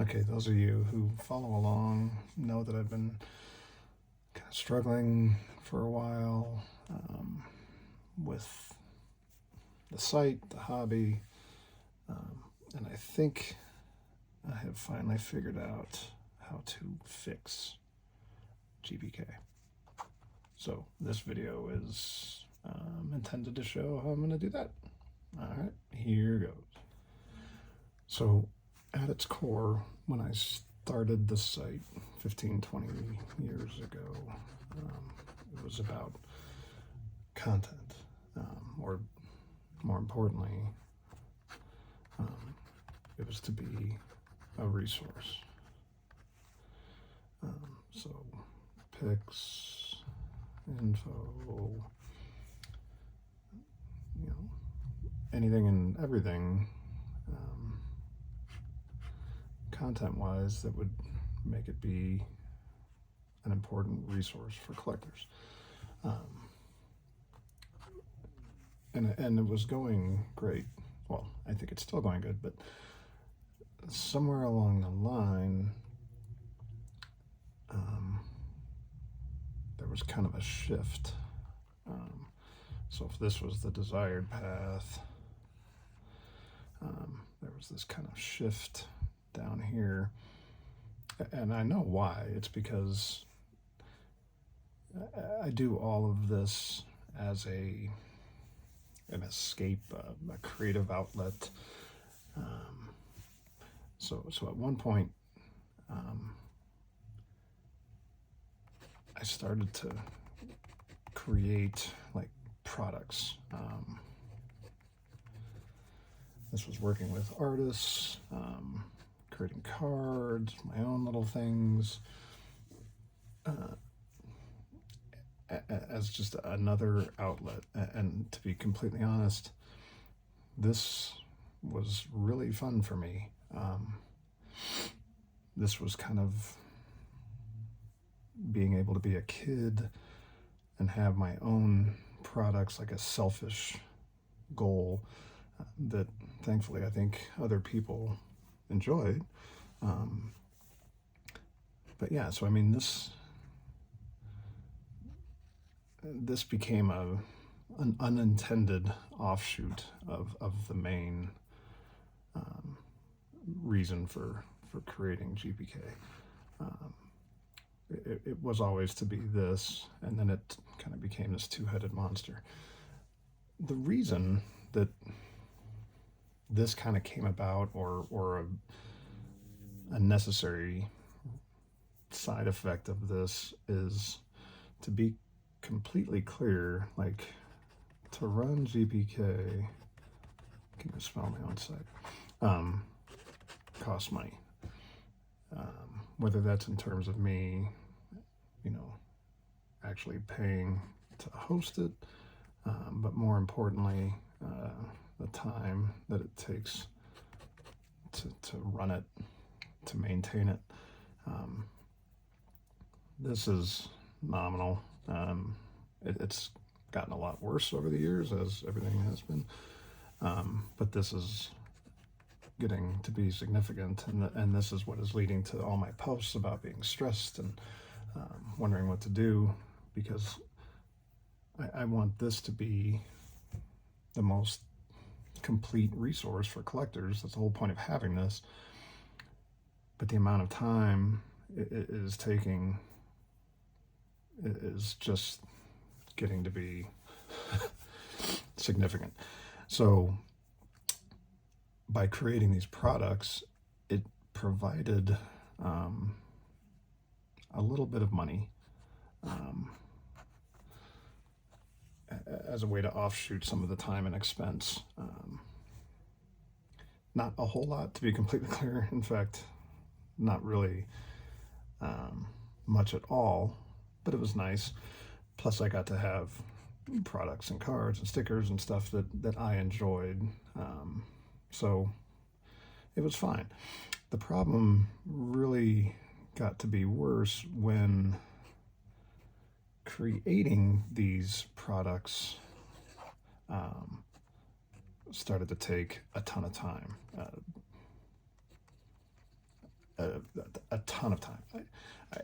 Okay, those of you who follow along know that I've been kind of struggling for a while with the site, the hobby, and I think I have finally figured out how to fix GPK. So this video is intended to show how I'm going to do that. All right, here goes. So at its core, when I started this site 15, 20 years ago, it was about content, or more importantly, it was to be a resource. So pics, info, anything and everything content-wise that would make it be an important resource for collectors. And it was going great. Well, I think it's still going good, but somewhere along the line, there was kind of a shift. So if this was the desired path, there was this kind of shift down here, and I know why. It's because I do all of this as an escape, a creative outlet. So at one point, I started to create like products. This was working with artists, creating cards, my own little things, as just another outlet. And to be completely honest, this was really fun for me. This was kind of being able to be a kid and have my own products, like a selfish goal that thankfully I think other people enjoyed. But yeah, so I mean, this became an unintended offshoot of the main reason for creating GPK. It was always to be this, and then it kind of became this two-headed monster. The reason that this kind of came about, or a necessary side effect of this, is to be completely clear, like, to run GPK, can you spell my own site, costs money. Whether that's in terms of me, actually paying to host it, but more importantly, the time that it takes to run it, to maintain it. This is nominal. It's gotten a lot worse over the years, as everything has been, but this is getting to be significant, and this is what is leading to all my posts about being stressed and wondering what to do, because I want this to be the most complete resource for collectors. That's the whole point of having this. But the amount of time it is taking is just getting to be significant. So by creating these products, it provided a little bit of money as a way to offshoot some of the time and expense. Not a whole lot, to be completely clear. In fact, not really much at all, but it was nice. Plus I got to have products and cards and stickers and stuff that I enjoyed. So it was fine. The problem really got to be worse when creating these products started to take a ton of time. a ton of time.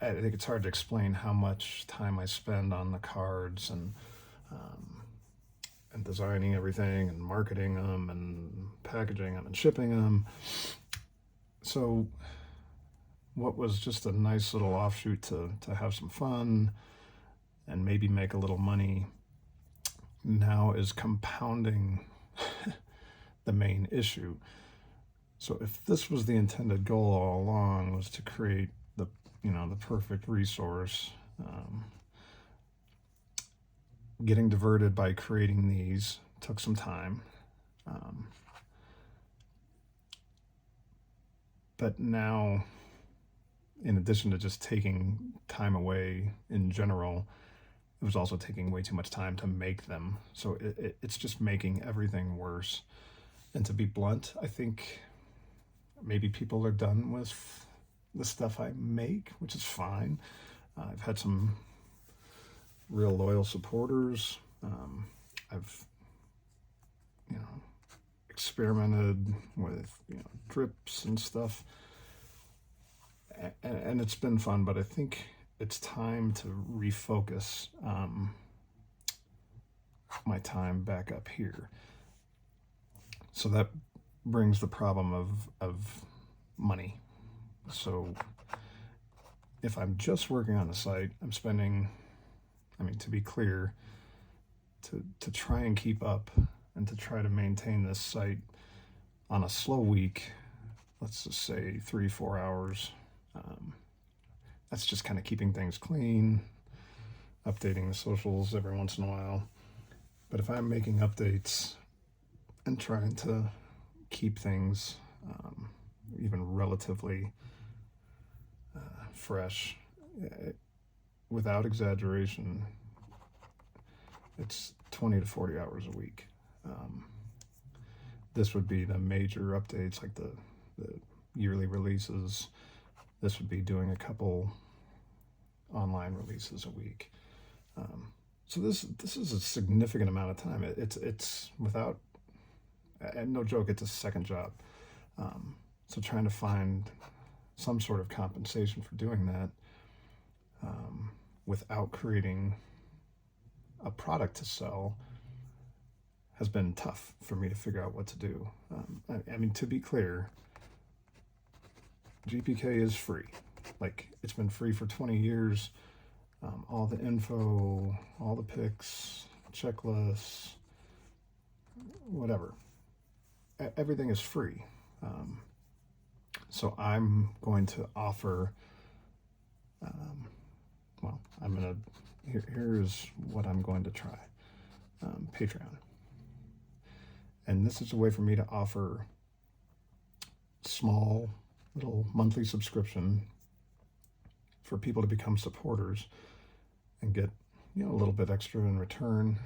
I think it's hard to explain how much time I spend on the cards and designing everything and marketing them and packaging them and shipping them. So what was just a nice little offshoot to have some fun and maybe make a little money now is compounding the main issue. So if this was the intended goal all along, was to create the perfect resource, getting diverted by creating these took some time. But now, in addition to just taking time away in general, it was also taking way too much time to make them. So it's just making everything worse. And to be blunt, I think maybe people are done with the stuff I make, which is fine. I've had some real loyal supporters. I've, experimented with, drips and stuff. And it's been fun, but I think it's time to refocus my time back up here. So that brings the problem of money. So if I'm just working on the site, I'm spending, to be clear, to try and keep up and to try to maintain this site on a slow week, let's just say 3-4 hours. That's just kind of keeping things clean, updating the socials every once in a while. But if I'm making updates and trying to keep things even relatively fresh, without exaggeration, it's 20 to 40 hours a week. This would be the major updates, like the yearly releases. This would be doing a couple online releases a week. So this is a significant amount of time. It's without, and no joke, it's a second job. So trying to find some sort of compensation for doing that without creating a product to sell has been tough for me to figure out what to do. To be clear, GPK is free. Like, it's been free for 20 years. All the info, all the pics, checklists, whatever. Everything is free. So I'm going to offer, here's what I'm going to try. Patreon. And this is a way for me to offer small little monthly subscription for people to become supporters and get a little bit extra in return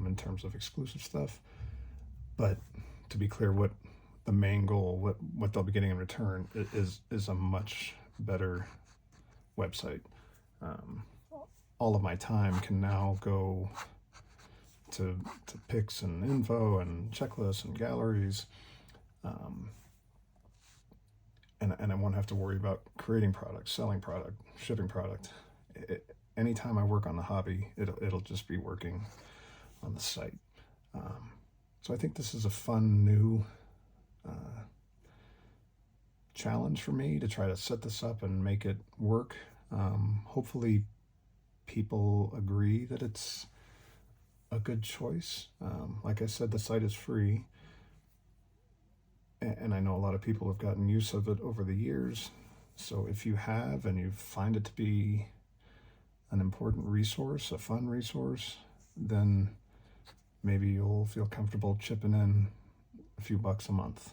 in terms of exclusive stuff. But to be clear, what the main goal, what they'll be getting in return is a much better website. All of my time can now go to pics and info and checklists and galleries. And I won't have to worry about creating product, selling product, shipping product. Anytime I work on the hobby, it'll just be working on the site. So I think this is a fun new challenge for me to try to set this up and make it work. Hopefully people agree that it's a good choice. Like I said, the site is free. And I know a lot of people have gotten use of it over the years. So if you have and you find it to be an important resource, a fun resource, then maybe you'll feel comfortable chipping in a few bucks a month.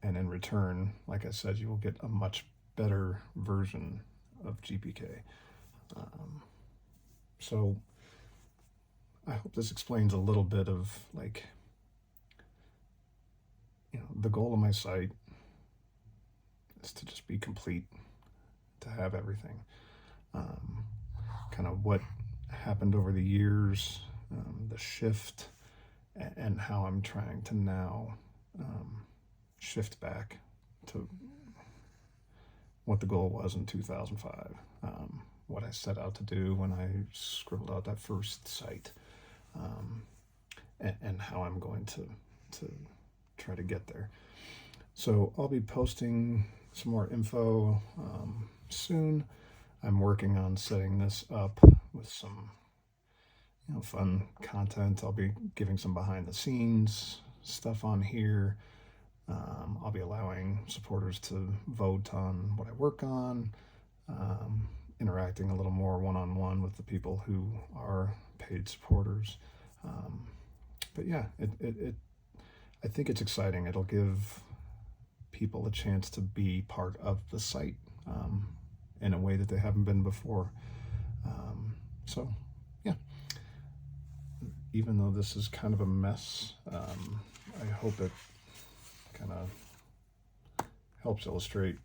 And in return, like I said, you will get a much better version of GPK. So I hope this explains a little bit of the goal of my site is to just be complete, to have everything. Kind of what happened over the years, the shift, and how I'm trying to now shift back to what the goal was in 2005, what I set out to do when I scribbled out that first site, and how I'm going to try to get there. So I'll be posting some more info soon. I'm working on setting this up with some fun content. I'll be giving some behind the scenes stuff on here. I'll be allowing supporters to vote on what I work on, interacting a little more one-on-one with the people who are paid supporters. But yeah, I think it's exciting. It'll give people a chance to be part of the site in a way that they haven't been before. So yeah, even though this is kind of a mess, I hope it kind of helps illustrate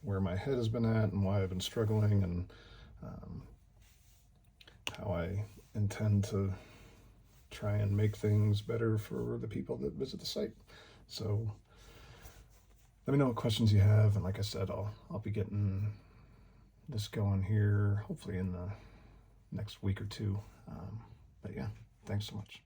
where my head has been at and why I've been struggling, and how I intend to try and make things better for the people that visit the site. So let me know what questions you have, and like I said, I'll be getting this going here hopefully in the next week or two. But yeah, thanks so much.